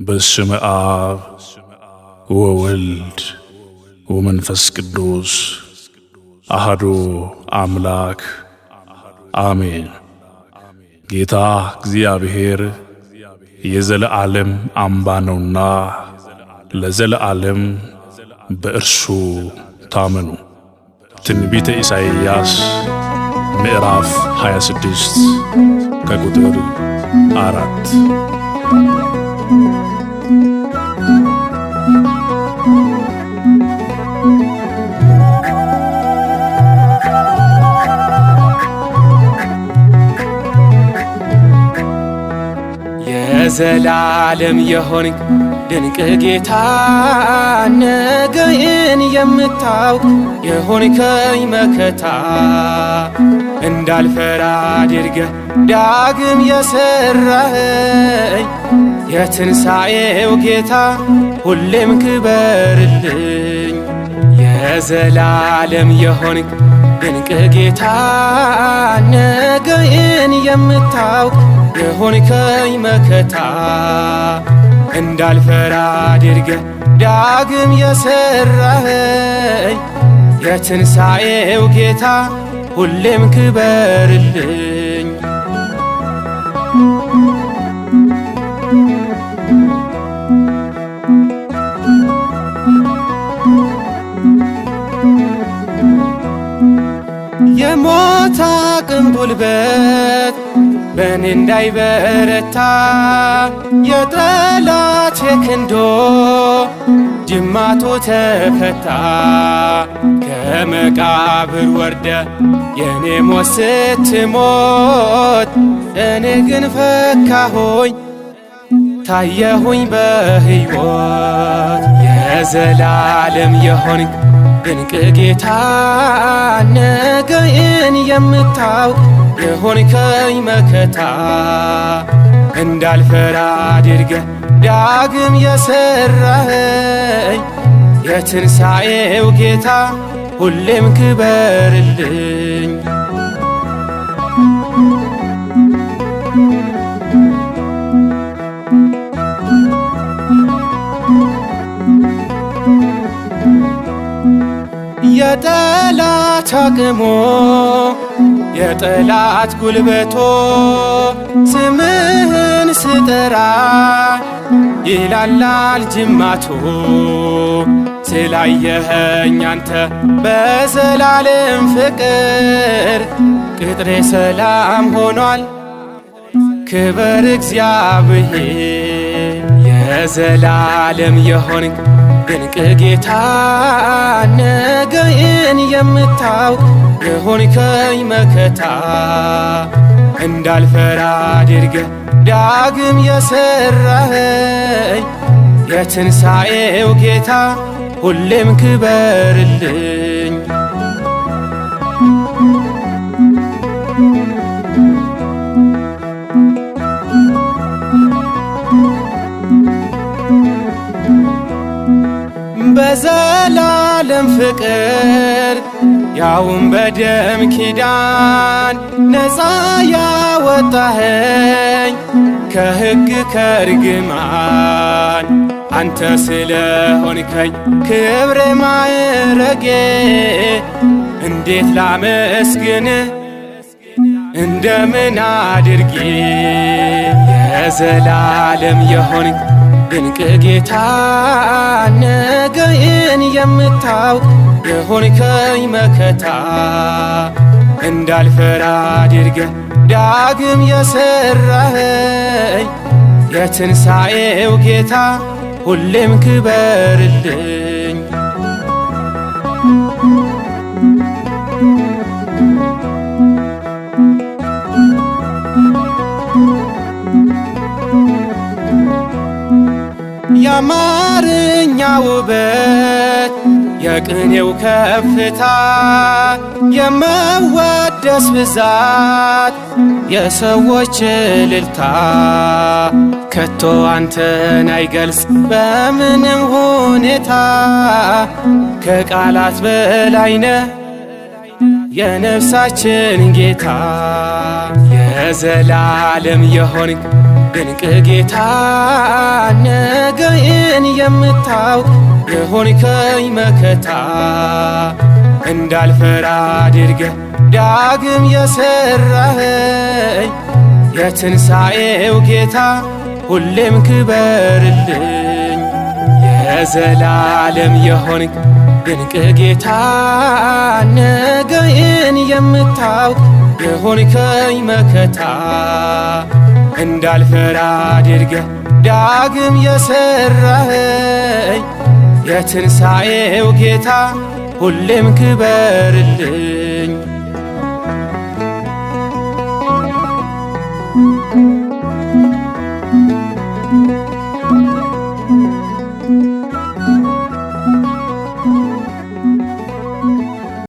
በስመ አብ ወወልድ ወመንፈስ ቅዱስ አሐዱ አምላክ አሜን። ጌታ እግዚአብሔር የዘለዓለም አምባ ነውና ለዘለዓለም በእርሱ ታመኑ። ትንቢተ ኢሳይያስ ምዕራፍ 26 ከቁጥር 4። የዘላለም የሆንክ ድንቅ ጌታ ነገዬን የምታውቅ የሆንከኝ መከታ እንዳልፈራ አድርገህ ዳግም የሠራኸኝ የትንሣኤው ጌታ ሁሌም ክበርልኝ። የዘላለም የሆንክ ድንቅ ጌታ ነገዬን የምታውቅ የሆንከኝ መከታ እንዳልፈራ አድርገህ ዳግም የሠራኸኝ የትንሣኤው ጌታ ሁሌም ክበርልኝ። የሞት አቅም ጉልበት በእኔ እንዳይበረታ የጠላት የክንዶ ጅማቱ ተፈታ። ከመቃብር ወርደ የኔ ሞት ስትሞት እኔ ግን ፈካሆኝ ታየሁኝ በሕይወት። የዘላለም የሆንክ ድንቅ ጌታ ነገዬን የምታውቅ የሆንከኝ መከታ እንዳልፈራ አድርገህ ዳግም የሠራኸኝ የትንሣኤው ጌታ ሁሌም ክበርልኝ። የጠላት አቅሞ የጠላት ጉልበቶ ስምህን ስጠራ ይላላል ጅማቶ። ስላየኸኝ አንተ በዘላለም ፍቅር ቅጥሬ ሰላም ሆኗል ክበር እግዚአብሔር። የዘላለም የሆንክ ድንቅ ጌታ ነገዬን የምታውቅ የሆንከኝ መከታ እንዳልፈራ አድርገህ ዳግም የሠራኸኝ የትንሣኤው ጌታ ሁሌም ክበርልኝ። በዘላለም ፍቅር ያውም በደም ኪዳን ነፃ ያወጣኸኝ ከሕግ ከርግማን አንተ ስለሆንከኝ ክብሬ ማዕረጌ እንዴት ላመስግን እንደምን አድርጌ። የዘላለም የሆንክ ድንቅ ጌታ ነገዬን የምታውቅ የሆንከኝ መከታ እንዳልፈራ አድርገህ ዳግም የሠራኸኝ የትንሣኤው ጌታ ሁሌም ክበርልኝ። የአማርኛ ውበት የቅኔው ከፍታ የመወደስ ብዛት የሰዎች እልልታ ከቶ አንተን አይገልጽ በምንም ሁኔታ። ከቃላት በላይ ነህ የነፍሳችን ጌታ የዘላለም የሆንክ ድንቅ ጌታ ነገዬን የምታውቅ የሆንከኝ መከታ እንዳልፈራ አድርገህ ዳግም የሠራኸኝ የትንሣኤው ጌታ ሁሌም ክበርልኝ። የዘላለም የሆንክ ድንቅ ጌታ ነገዬን የምታውቅ የሆንከኝ መከታ እንዳልፈራ አድርገህ ዳግም የሠራኸኝ የትንሣኤው ጌታ ሁሌም ክበርልኝ።